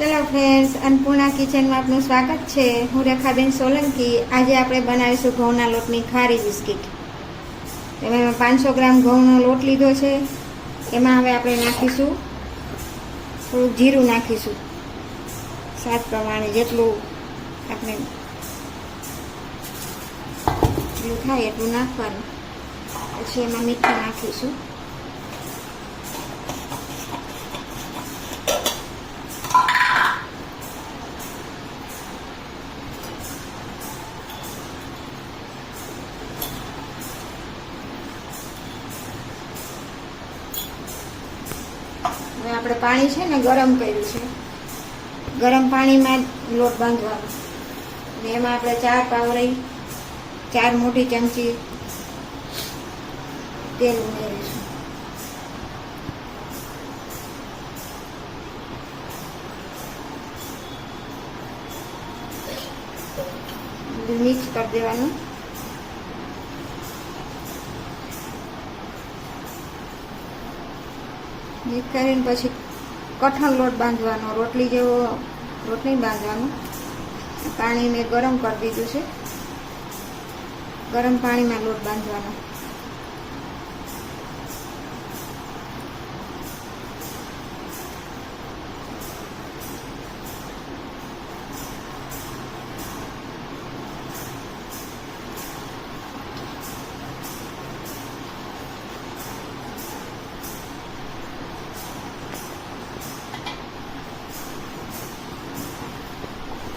ચલો ફ્રેન્ડ્સ, અન્નપૂર્ણા કિચનમાં આપનું સ્વાગત છે. હું રેખાબેન સોલંકી. આજે આપણે બનાવીશું ઘઉંના લોટની ખારી બિસ્કિટ. એમાં 500 ગ્રામ ઘઉંનો લોટ લીધો છે. એમાં હવે આપણે નાખીશું થોડું જીરું નાખીશું, સ્વાદ પ્રમાણે જેટલું આપણે જેટલું થાય એટલું નાખવાનું. પછી એમાં મીઠું નાખીશું. હવે આપણે પાણી છે ને ગરમ કર્યું છે. ગરમ પાણીમાં લોટ બાંધવાનો. અને એમાં આપણે 4 પાવરી 4 મોટી ચમચી તેલ ઉમેરીશું. મિક્સ કરી દેવાનું. મિક્સ કરીને પછી કઠણ લોટ બાંધવાનો. રોટલી જેવો લોટ નહીં બાંધવાનો. પાણી મેં ગરમ કરી દીધું છે. ગરમ પાણીમાં લોટ બાંધવાનો.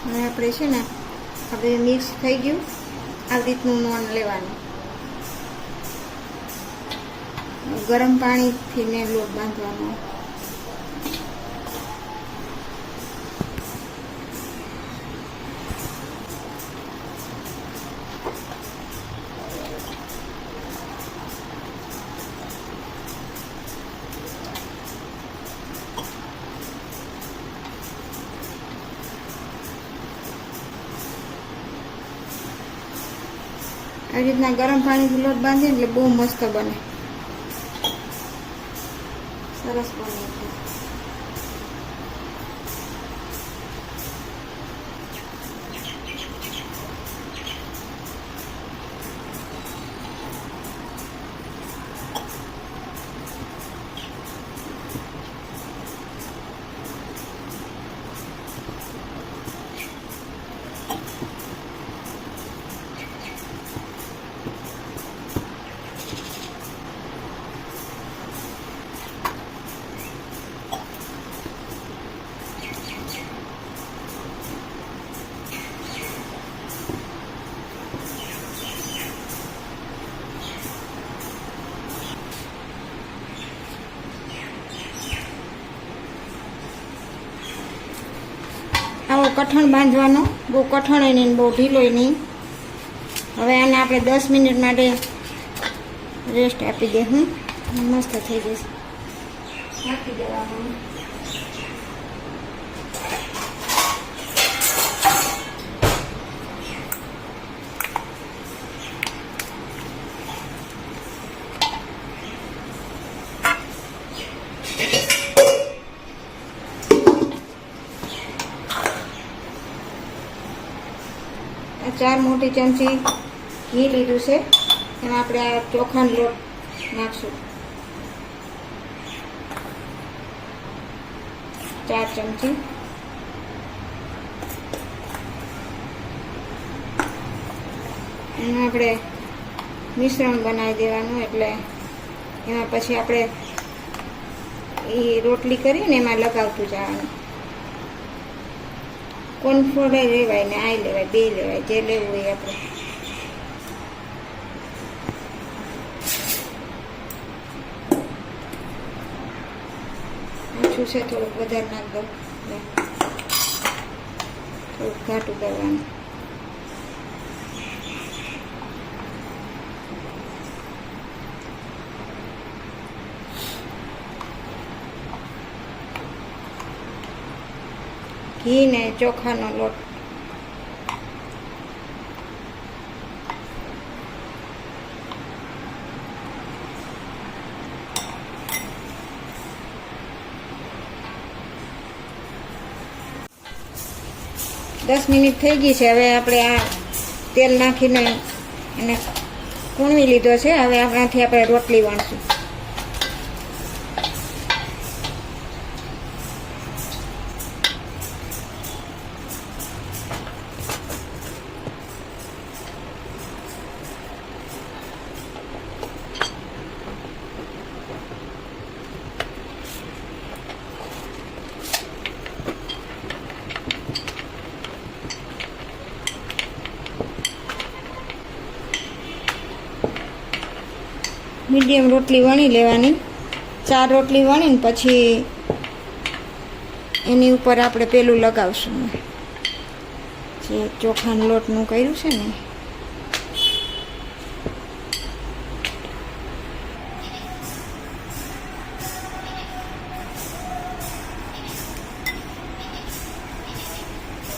અને આપણે છે ને હવે મિક્સ થઈ ગયું. આવી રીતનું નોન લેવાનું. ગરમ પાણીથી ને લોટ બાંધવાનો. આવી રીતના ગરમ પાણીથી લોટ બાંધીએ એટલે બહુ મસ્ત બને, સરસ બને. આવો કઠણ બાંધવાનો, બહુ કઠણ નહીં બહુ ઢીલો નહીં. હવે આને આપણે 10 મિનિટ માટે રેસ્ટ આપી દઈશું. મસ્ત થઈ જશે. નાખી દેવાનું. ચાર મોટી ચમચી ઘી લીધું છે. એમાં આપણે આ ચોખાનો લોટ નાખશું. 4 ચમચી. એમાં આપણે મિશ્રણ બનાવી દેવાનું. એટલે એમાં પછી આપણે એ રોટલી કરીને એમાં લગાવતું જવાનું. કોર્નફ્લોર લેવાય ને આ લેવાય, 2 લેવાય, જે લેવું હોય આપણે. ઓછું છે, થોડુંક વધારે નાખ દો. થોડુંક ઘાટું કરવાનું. ઘી ને ચોખાનો લોટ. 10 મિનિટ થઈ ગઈ છે. હવે આપણે આ તેલ નાખીને એને કૂણવી લીધો છે. હવે આનાથી આપણે રોટલી વણશું. મીડિયમ રોટલી વણી લેવાની. 4 રોટલી વણીને પછી એની ઉપર આપણે પેલું લગાવશું, જે ચોખાના લોટનું કર્યું છે ને.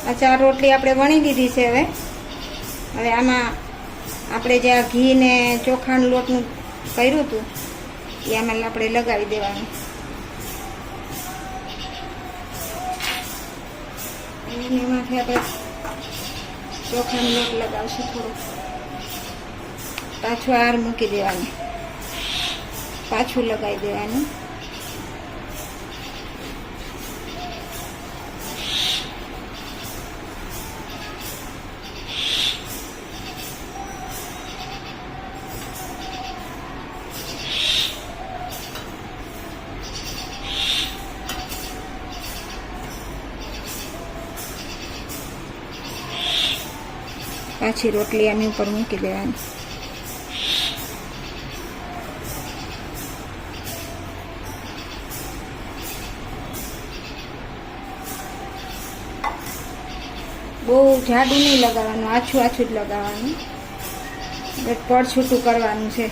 આ 4 રોટલી આપણે વણી દીધી છે. હવે આમાં આપણે જે ઘી ને ચોખાના લોટનું કર્યું હતું એ આમાં આપણે લગાવી દેવાનું. એમાંથી આપણે ચોખાનો લોટ લગાવશું. થોડું પાછું આર મૂકી દેવાનું, પાછું લગાવી દેવાનું. પાછી રોટલી આની ઉપર મૂકી દેવાની. બહુ જાડું નહીં લગાવવાનું, આછું આછું જ લગાવવાનું. પડ છૂટું કરવાનું છે.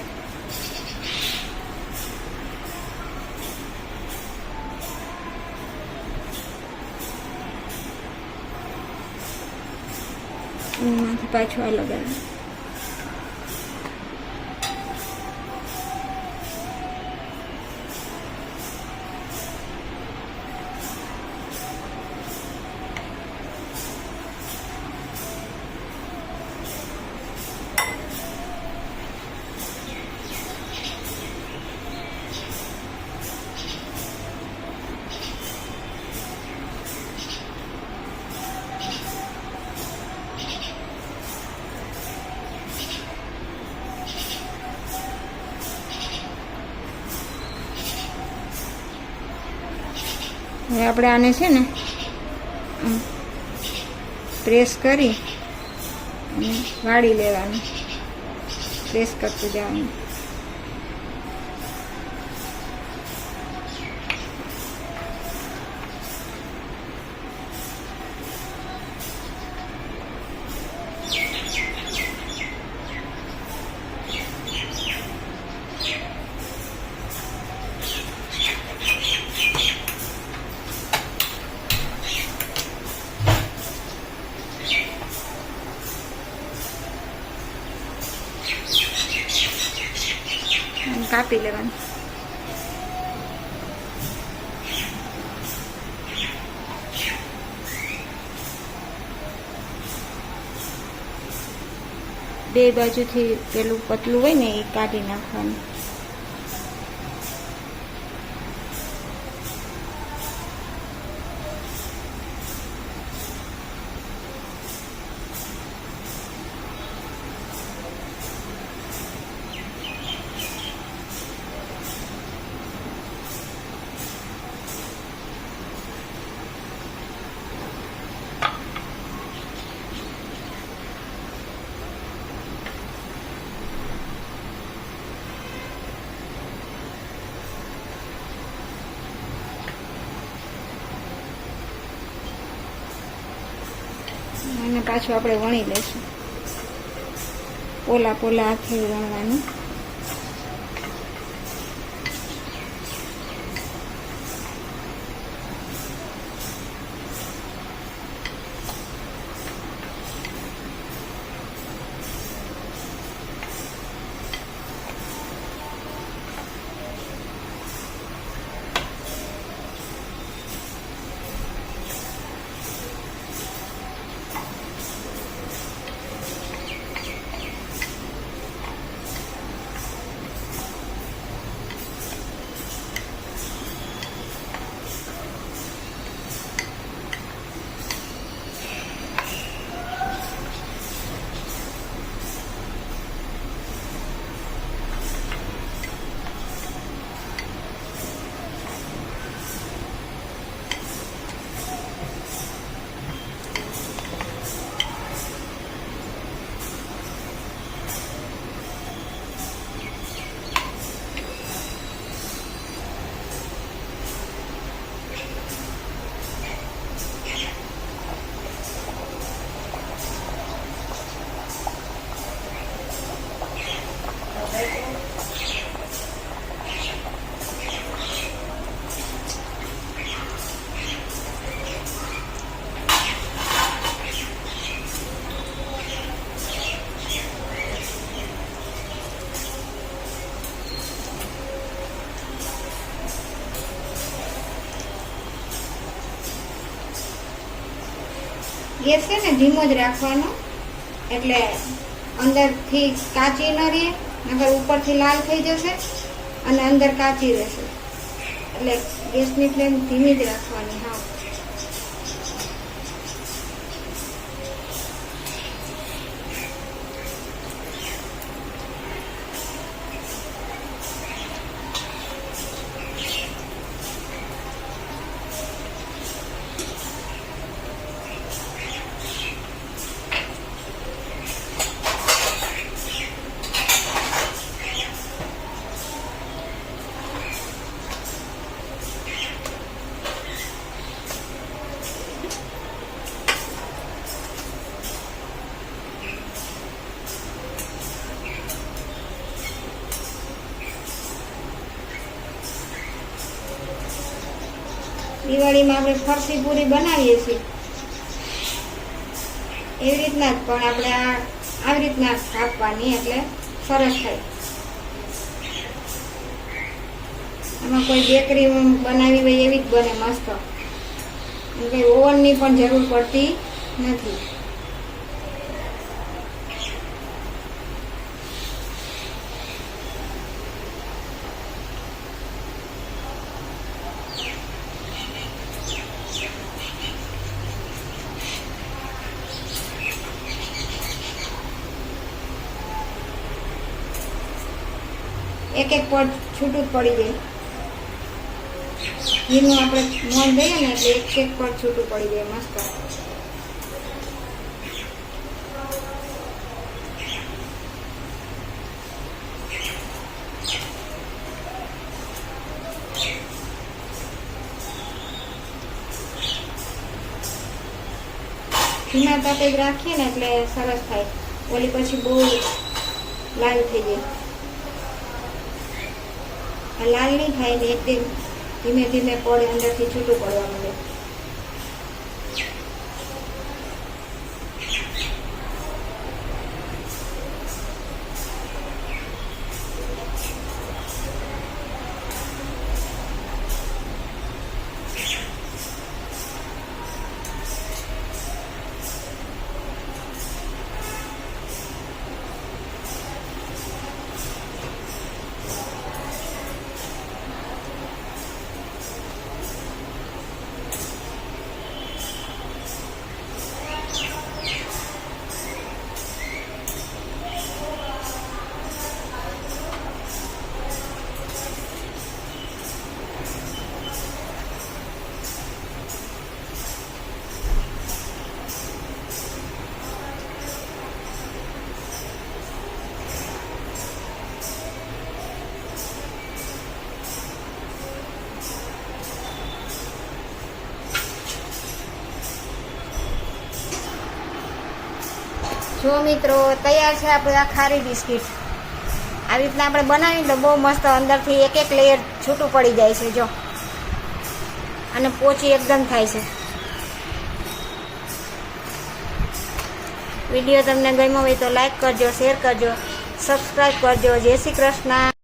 એમાંથી પાછું આ લગાવ્યું. હવે આપણે આને છે ને પ્રેસ કરી અને વાળી લેવાનું, પ્રેસ કરતું જવાનું. કાપી લેવાનું. બે બાજુથી પેલું પતલું હોય ને એ કાઢી નાખવાનું. અને પાછું આપણે વણી લઈશું. પોલા પોલા હાથે વણવાનું. ગેસ છે ને ધીમો જ રાખવાનો, એટલે અંદરથી કાચી ન રહે, નકર ઉપરથી લાલ થઈ જશે અને અંદર કાચી રહેશે. એટલે ગેસની ફ્લેમ ધીમી જ રાખવાની. હા, દિવાળીમાં આપણે ફરસી પૂરી બનાવીએ છીએ એવી રીતના જ, પણ આપણે આવી રીતના કાપવાની, એટલે સરસ થાય. આમાં કોઈ બેકરી બનાવી હોય એવી જ બને મસ્ત. કંઈ ઓવનની પણ જરૂર પડતી નથી. એક એક પડ છૂટું જ પડી જાય. ઘીનું આપણે મોણ દઈએ ને એટલે એક એક પડ છૂટું પડી જાય મસ્ત. ધીમા તાપે જ રાખીએ ને એટલે સરસ થાય. ઓલી પછી બહુ લાલ થઈ જાય. લાલ નહીં થાય ને એકદમ ધીમે ધીમે પડે, અંદરથી છૂટું પડવા માંડે. જો મિત્રો, તૈયાર છે આપણે આ ખારી બિસ્કિટ. આવી રીતના આપણે બનાવીને તો બહુ મસ્ત અંદરથી એક એક લેયર છૂટું પડી જાય છે. જો, અને પોચી એકદમ થાય છે. વિડીયો તમને ગમ્યો હોય તો લાઈક કરજો, શેર કરજો, સબસ્ક્રાઈબ કરજો. જય શ્રી કૃષ્ણ.